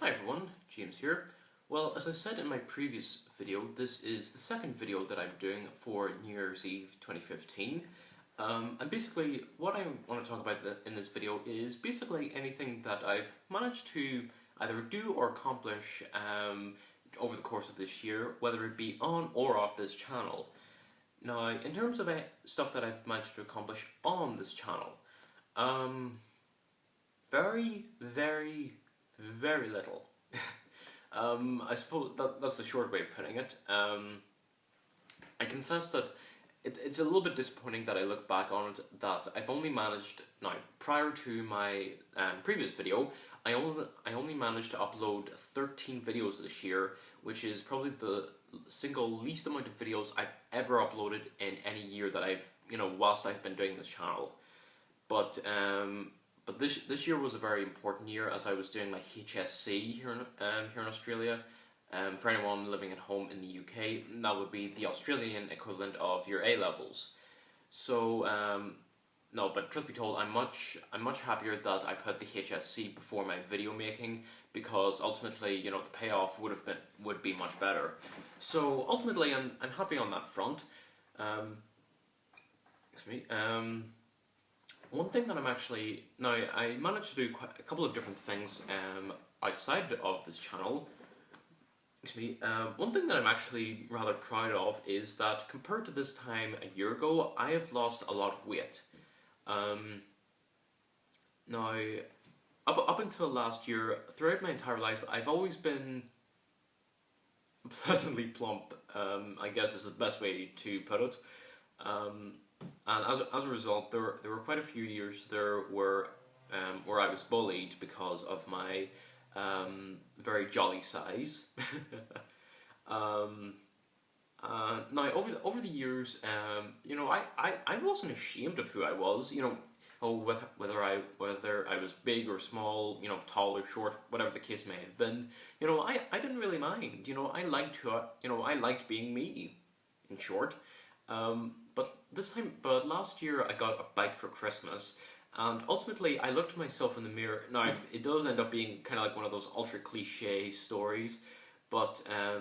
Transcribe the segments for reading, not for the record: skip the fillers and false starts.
Hi everyone, James here. Well, as I said in my previous video, this is the second video that I'm doing for New Year's Eve 2015. And basically, what I want to talk about in this video is basically anything that I've managed to either do or accomplish over the course of this year, whether it be on or off this channel. Now, in terms of stuff that I've managed to accomplish on this channel, very, very, very little. I suppose that's the short way of putting it. I confess that it's a little bit disappointing that I look back on it that I've only managed, now prior to my previous video, I only managed to upload 13 videos this year, which is probably the single least amount of videos I've ever uploaded in any year that I've, whilst I've been doing this channel. But this year was a very important year as I was doing my HSC here in Australia. For anyone living at home in the UK, that would be the Australian equivalent of your A levels. So no, but truth be told, I'm much happier that I put the HSC before my video making, because ultimately, the payoff would be much better. So ultimately, I'm happy on that front. One thing that I managed to do a couple of different things outside of this channel. One thing that I'm actually rather proud of is that compared to this time a year ago, I have lost a lot of weight. Now, up until last year, throughout my entire life, I've always been pleasantly plump, I guess is the best way to put it. And as a result, there were quite a few years there where I was bullied because of my very jolly size. Now over the years, I wasn't ashamed of who I was. Whether I was big or small, tall or short, whatever the case may have been. I didn't really mind. I liked being me, in short. But last year I got a bike for Christmas, and ultimately I looked at myself in the mirror. Now, it does end up being kind of like one of those ultra cliche stories, but I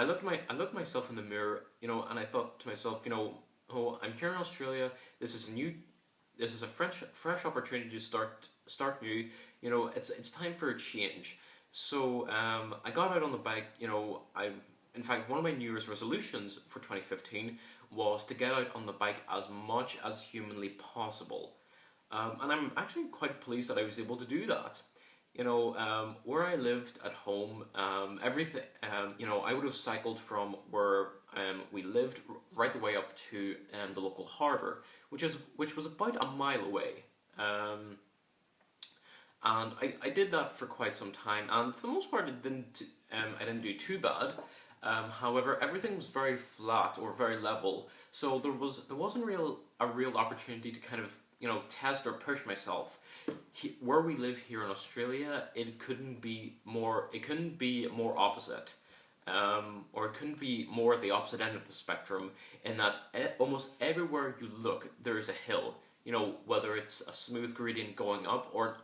looked at myself in the mirror, and I thought to myself, oh, I'm here in Australia. This is a fresh opportunity to start new. It's time for a change. So I got out on the bike. In fact, one of my New Year's resolutions for 2015 was to get out on the bike as much as humanly possible. And I'm actually quite pleased that I was able to do that. Where I lived at home, everything, I would have cycled from where we lived right the way up to the local harbour, which was about a mile away. And I did that for quite some time, and for the most part I didn't do too bad. However, everything was very flat or very level, so there wasn't a real opportunity to kind of test or push myself. Where we live here in Australia, it couldn't be more opposite, or it couldn't be more at the opposite end of the spectrum. In that almost everywhere you look, there is a hill. Whether it's a smooth gradient going up or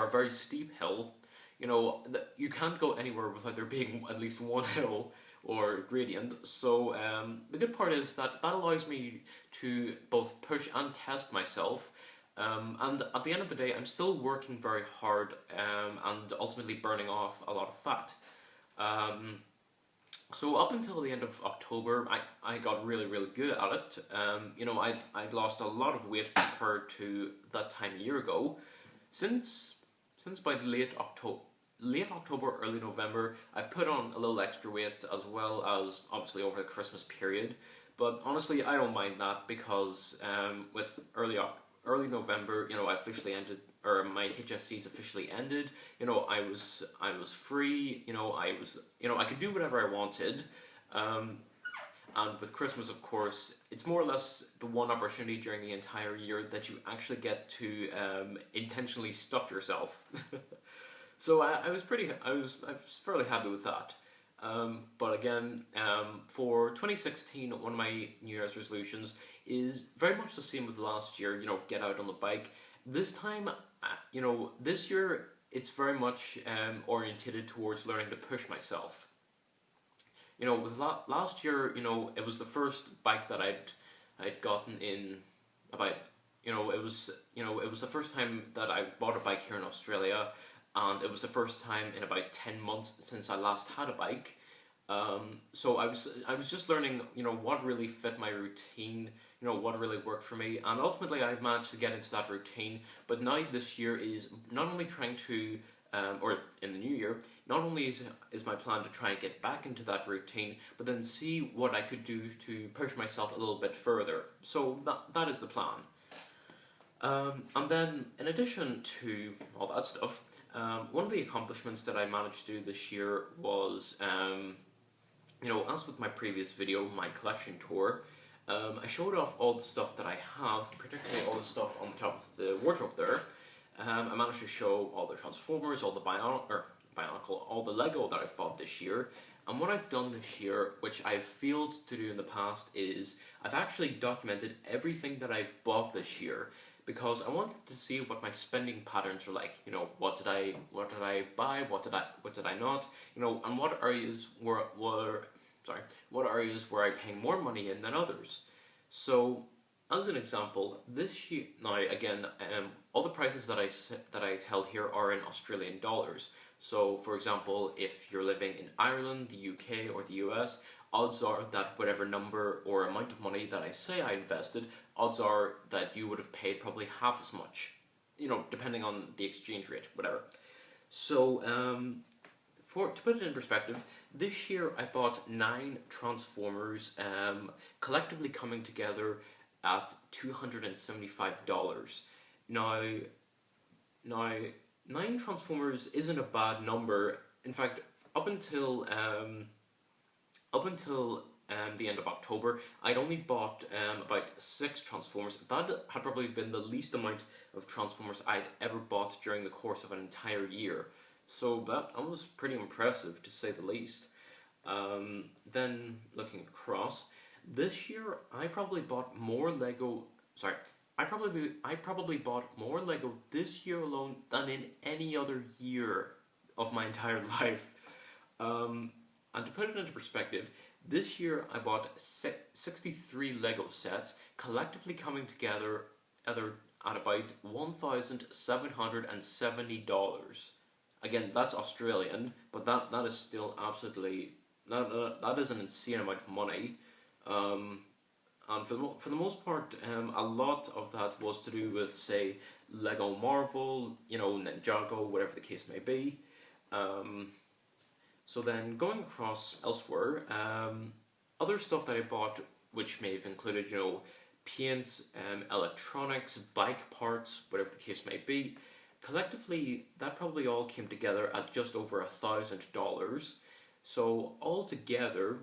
a very steep hill. You can't go anywhere without there being at least one hill or gradient. So the good part is that allows me to both push and test myself, and at the end of the day I'm still working very hard and ultimately burning off a lot of fat. So up until the end of October I got really good at it. I'd lost a lot of weight compared to that time a year ago. Since by late October, early November, I've put on a little extra weight, as well as obviously over the Christmas period. But honestly, I don't mind that, because with early November, I officially ended, or my HSC's officially ended. I was free. I could do whatever I wanted. And with Christmas, of course, it's more or less the one opportunity during the entire year that you actually get to intentionally stuff yourself. So I was fairly happy with that. But again, for 2016, one of my New Year's resolutions is very much the same with last year. Get out on the bike. This time, this year it's very much orientated towards learning to push myself. You know, with last year, you know, it was the first bike that I'd gotten in about, it was, it was the first time that I bought a bike here in Australia, and it was the first time in about 10 months since I last had a bike. So I was just learning, what really fit my routine, what really worked for me, and ultimately I managed to get into that routine. But now this year is not only trying to, or in the new year, not only is my plan to try and get back into that routine, but then see what I could do to push myself a little bit further. So that is the plan. And then, in addition to all that stuff, one of the accomplishments that I managed to do this year was, as with my previous video, my collection tour, I showed off all the stuff that I have, particularly all the stuff on the top of the wardrobe there. I managed to show all the Transformers, all the Bionicle, all the Lego that I've bought this year. And what I've done this year, which I've failed to do in the past, is I've actually documented everything that I've bought this year, because I wanted to see what my spending patterns are like. What did I buy? What did I not? And what areas what areas were I paying more money in than others? So, as an example, this year, now again, all the prices that I tell here are in Australian dollars. So, for example, if you're living in Ireland, the UK, or the US, odds are that whatever number or amount of money that I say I invested, odds are that you would have paid probably half as much, depending on the exchange rate, whatever. So, to put it in perspective, this year I bought 9 Transformers, collectively coming together at $275. Now, 9 Transformers isn't a bad number. In fact, up until the end of October, I'd only bought about 6 Transformers. That had probably been the least amount of Transformers I'd ever bought during the course of an entire year. So that was pretty impressive, to say the least. Then, looking across, this year I probably bought more Lego. Sorry, I probably bought more Lego this year alone than in any other year of my entire life. And to put it into perspective, this year I bought 63 Lego sets, collectively coming together at about $1,770. Again, that's Australian, but that is still absolutely, that is an insane amount of money. And for the most part, a lot of that was to do with, say, Lego Marvel, Ninjago, whatever the case may be. So then, going across elsewhere, other stuff that I bought, which may have included, paint, electronics, bike parts, whatever the case may be, collectively, that probably all came together at just over $1,000. So altogether,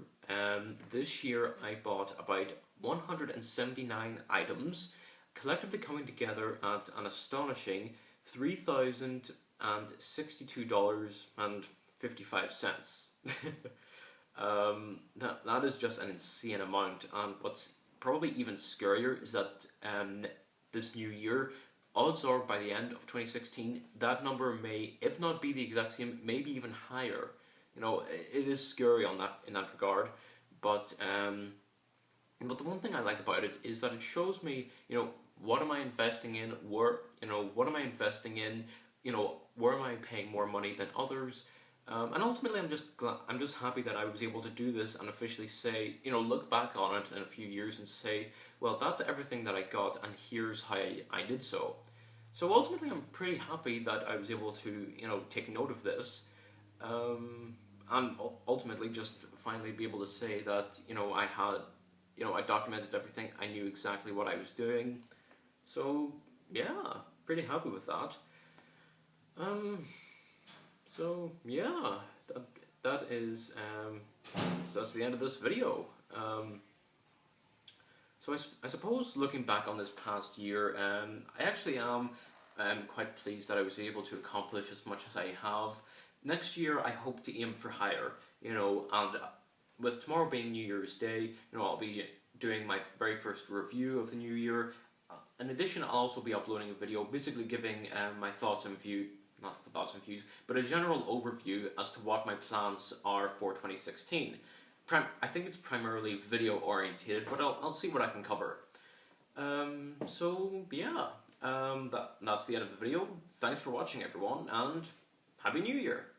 this year I bought about 179 items, collectively coming together at an astonishing $3,062.55. That is just an insane amount, and what's probably even scarier is that this new year, odds are by the end of 2016, that number may, if not be the exact same, maybe even higher. It is scary in that regard, but the one thing I like about it is that it shows me, what am I investing in, what am I investing in, where am I paying more money than others, and ultimately I'm just happy that I was able to do this and officially say, look back on it in a few years and say, well, that's everything that I got, and here's how I did so. So ultimately, I'm pretty happy that I was able to, take note of this, and ultimately just finally be able to say that, I documented everything, I knew exactly what I was doing. So yeah, pretty happy with that. So yeah, that is so that's the end of this video. So I suppose looking back on this past year, I actually am quite pleased that I was able to accomplish as much as I have. Next year, I hope to aim for higher, and with tomorrow being New Year's Day, I'll be doing my very first review of the new year. In addition, I'll also be uploading a video basically giving my thoughts and not for thoughts and views, but a general overview as to what my plans are for 2016. I think it's primarily video orientated, but I'll see what I can cover. So yeah, that's the end of the video. Thanks for watching, everyone, and Happy New Year!